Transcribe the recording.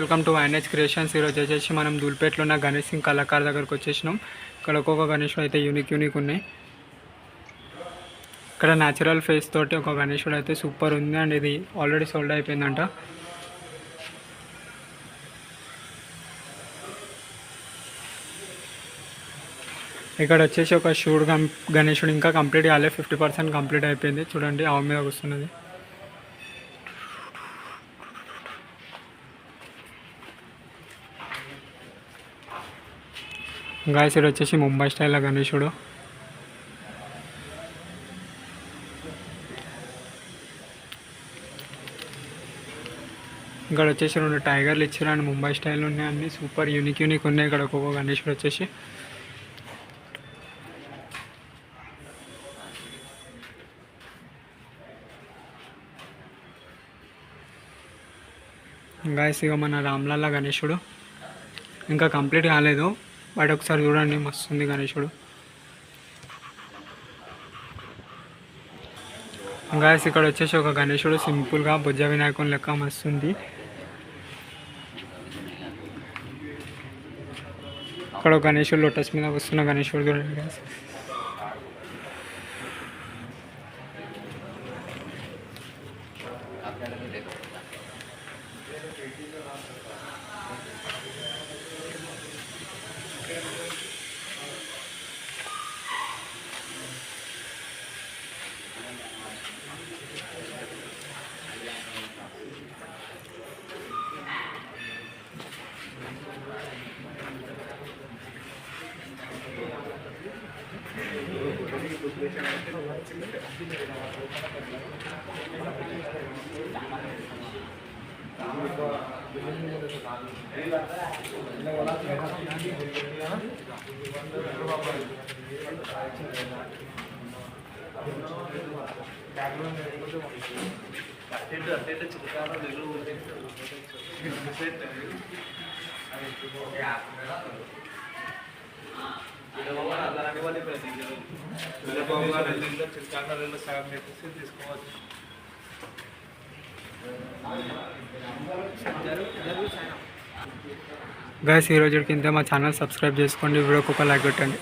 Welcome to వైనెస్ creations. ఈరోజు వచ్చేసి మనం దూల్పేటలో ఉన్న గణేష్ సింగ్ కళాకారు దగ్గరకు వచ్చేసినాం. ఇక్కడ ఒక్కొక్క గణేశుడు అయితే యూనిక్ ఉన్నాయి. ఇక్కడ న్యాచురల్ ఫేస్ తోటి ఒక గణేశుడు అయితే సూపర్ ఉంది అండ్ ఇది ఆల్రెడీ సోల్డ్ అయిపోయిందంట. ఇక్కడ వచ్చేసి ఒక శివుడు గణేశుడు ఇంకా కంప్లీట్ కాలే, 50% కంప్లీట్ అయిపోయింది. చూడండి ఆవు మీద వస్తున్నది. గాయస్ ఇది వచ్చేసి ముంబై స్టైల్ గణేశుడు. ఇక్కడ వచ్చేసి 2 టైగర్లు ఇచ్చారు అండ్ ముంబై స్టైల్ ఉన్నాయి. అన్ని సూపర్ యూనిక్ ఉన్నాయి. ఇక్కడ ఒక్కొక్క గణేశుడు వచ్చేసి గాయస్ ఇక మన రామ్లల్ల గణేశుడు ఇంకా కంప్లీట్ కాలేదు, బట్ ఒకసారి చూడండి మస్తుంది గణేశుడు. గాయస్ ఇక్కడ వచ్చేసి ఒక గణేశుడు సింపుల్గా బుజ్జ వినాయకుని లెక్క మస్తుంది. ఇక్కడ ఒక గణేశుడు లోటస్ మీద వస్తున్న గణేశుడు చూడండి గాయస్. గైస్ ఈ రోజుకి ఇంతే. మా ఛానల్ సబ్స్క్రైబ్ చేసుకోండి, వీడియోకి ఒక లైక్ పెట్టండి.